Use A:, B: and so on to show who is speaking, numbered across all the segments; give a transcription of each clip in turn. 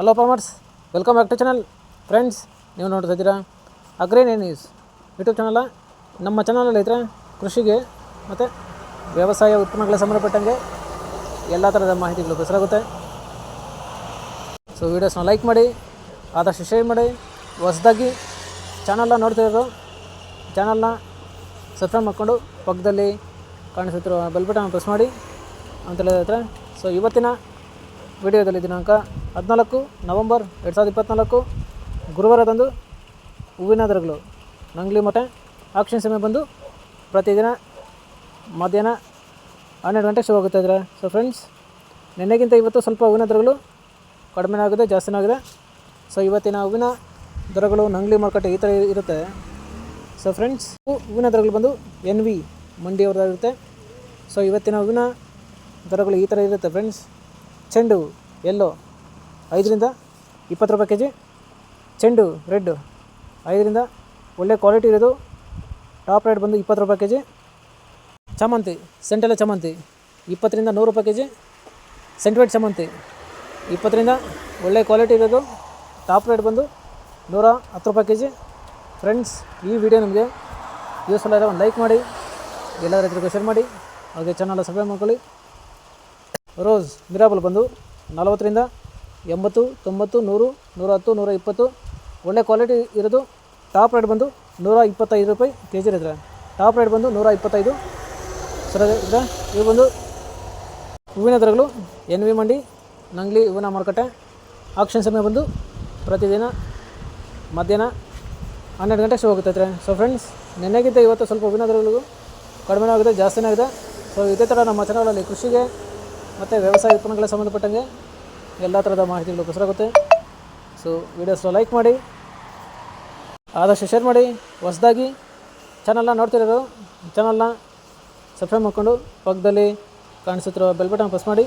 A: Hello farmers, welcome back to channel. Friends, ನೀವು ನೋಡ್ತಾ ಇದ್ದೀರಾ ಅಗ್ರೇನ್ ನ್ಯೂಸ್ ಯೂಟ್ಯೂಬ್ ಚಾನಲ. ನಮ್ಮ ಚಾನಲಲ್ಲಿ ಇದ್ದರೆ ಕೃಷಿಗೆ ಮತ್ತು ವ್ಯವಸಾಯ ಉತ್ಪನ್ನಗಳ ಸಂಬಂಧಪಟ್ಟಂಗೆ ಎಲ್ಲ ಥರದ ಮಾಹಿತಿಗಳು ಪ್ರಸಾರಾಗುತ್ತೆ. ಸೊ ವೀಡಿಯೋಸ್ನ ಲೈಕ್ ಮಾಡಿ, ಆದಷ್ಟು ಶೇರ್ ಮಾಡಿ. ಹೊಸದಾಗಿ ಚಾನಲ್ನ ನೋಡ್ತಿರೋರು ಚಾನಲ್ನ ಸಬ್ಸ್ಕ್ರೈಬ್ ಮಾಡಿಕೊಂಡು ಪಕ್ಕದಲ್ಲಿ ಕಾಣಿಸುತ್ತಿರುವ ಬೆಲ್ ಬಟನ್ ಪ್ರೆಸ್ ಮಾಡಿ ಅಂತ ಹೇಳಿದ್ರೆ. ಸೊ ಇವತ್ತಿನ ವಿಡಿಯೋದಲ್ಲಿ ದಿನಾಂಕ 14 ನವಂಬರ್ 2024 ಗುರುವಾರದಂದು ಹೂವಿನ ದರಗಳು ನಂಗ್ಲಿ ಮತ್ತು ಆಕ್ಷನ್ ಸಮಯ ಬಂದು ಪ್ರತಿದಿನ ಮಧ್ಯಾಹ್ನ 12 ಗಂಟೆಗೆ ಶುರು ಆಗುತ್ತಾ ಇದ್ದಾರೆ. ಸೊ ಫ್ರೆಂಡ್ಸ್, ನಿನ್ನೆಗಿಂತ ಇವತ್ತು ಸ್ವಲ್ಪ ಹೂವಿನ ದರಗಳು ಕಡಿಮೆ ಆಗಿದೆ, ಜಾಸ್ತಿನೇ ಆಗಿದೆ. ಸೊ ಇವತ್ತಿನ ಹೂವಿನ ದರಗಳು ನಂಗ್ಲಿ ಮಾರ್ಕೆಟ್ ಈ ಥರ ಇರುತ್ತೆ. ಸೊ ಫ್ರೆಂಡ್ಸ್, ಹೂವಿನ ದರಗಳು ಬಂದು NV ಮಂಡಿಯವ್ರದ್ದಾಗಿರುತ್ತೆ. ಸೊ ಇವತ್ತಿನ ಹೂವಿನ ದರಗಳು ಈ ಥರ ಇರುತ್ತೆ ಫ್ರೆಂಡ್ಸ್. ಚೆಂಡು ಎಲ್ಲೋ 5 ರಿಂದ 20 ರೂಪಾಯಿ kg, ಚೆಂಡು ರೆಡ್ 5 ರಿಂದ ಒಳ್ಳೆ ಕ್ವಾಲಿಟಿ ಇರೋದು ಟಾಪ್ ರೇಟ್ ಬಂದು 20 ರೂಪಾಯಿ kg. ಚಾಮಂತಿ ಸೆಂಟೆಲ್ಲ ಚಾಮಂತಿ 20 ರಿಂದ 100 ರೂಪಾಯಿ kg. ಸೆಂಟ್ವೇಟ್ ಚಾಮಂತಿ 20 ರಿಂದ ಒಳ್ಳೆ ಕ್ವಾಲಿಟಿ ಇರೋದು ಟಾಪ್ ರೇಟ್ ಬಂದು 110 ರೂಪಾಯಿ kg. ಫ್ರೆಂಡ್ಸ್, ಈ ವಿಡಿಯೋ ನಿಮಗೆ ಯೂಸ್ಫುಲ್ ಆದರೆ ಒಂದು ಲೈಕ್ ಮಾಡಿ, ಎಲ್ಲ ರೈತರಿಗೂ ಶೇರ್ ಮಾಡಿ, ಹಾಗೆ ಚಾನಲ್ ಸಬ್ಸ್ಕ್ರೈಬ್ ಮಾಡ್ಕೊಳ್ಳಿ. ರೋಸ್ ಮಿರಾಬಲ್ ಬಂದು 40 ರಿಂದ 80, 90, 100, 110, 120 ಒಳ್ಳೆ ಕ್ವಾಲಿಟಿ ಇರೋದು ಟಾಪ್ ರೇಟ್ ಬಂದು 125 ರೂಪಾಯಿ kg ಇರುತ್ತೆ. ಟಾಪ್ ರೇಟ್ ಬಂದು 125 ಸರ್ ಇದೆ. ಇವು ಬಂದು ಹೂವಿನ ದರಗಳು NV ಮಂಡಿ ನಂಗ್ಲಿ ಹೂವಿನ ಮಾರುಕಟ್ಟೆ. ಆಕ್ಷನ್ ಸಮಯ ಬಂದು ಪ್ರತಿದಿನ ಮಧ್ಯಾಹ್ನ 12 ಗಂಟೆಗೆ ಶುರು ಆಗುತ್ತೈತೆ. ಸೊ ಫ್ರೆಂಡ್ಸ್, ನಿನ್ನೆಗಿಂತ ಇವತ್ತು ಸ್ವಲ್ಪ ಹೂವಿನ ದರಗಳು ಕಡಿಮೆ ಆಗಿದೆ, ಜಾಸ್ತಿನೇ ಆಗಿದೆ. ಸೊ ಇದೇ ಥರ ನಮ್ಮ ಚಾನಲಲ್ಲಿ ಕೃಷಿಗೆ ಮತ್ತು ವ್ಯವಸಾಯ ಉತ್ಪನ್ನಗಳ ಸಂಬಂಧಪಟ್ಟಂಗೆ ಎಲ್ಲ ಥರದ ಮಾಹಿತಿಗಳು ಪ್ರಸಾರಾಗುತ್ತೆ. ಸೊ ವೀಡಿಯೋಸ್ನ ಲೈಕ್ ಮಾಡಿ, ಆದಷ್ಟು ಶೇರ್ ಮಾಡಿ. ಹೊಸದಾಗಿ ಚಾನಲ್ನ ನೋಡ್ತಿರೋರು ಚಾನಲ್ನ ಸಬ್ಸ್ಕ್ರೈಬ್ ಮಾಡಿಕೊಂಡು ಪಕ್ಕದಲ್ಲಿ ಕಾಣಿಸುತ್ತಿರೋ ಬೆಲ್ ಬಟನ್ ಪ್ರೆಸ್ ಮಾಡಿ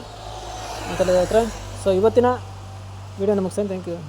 A: ಅಂತ ಹೇಳಿದ್ರೆ. ಸೊ ಇವತ್ತಿನ ವೀಡಿಯೋನ ಮುಗಿಸ್ತೇನೆ. Thank you.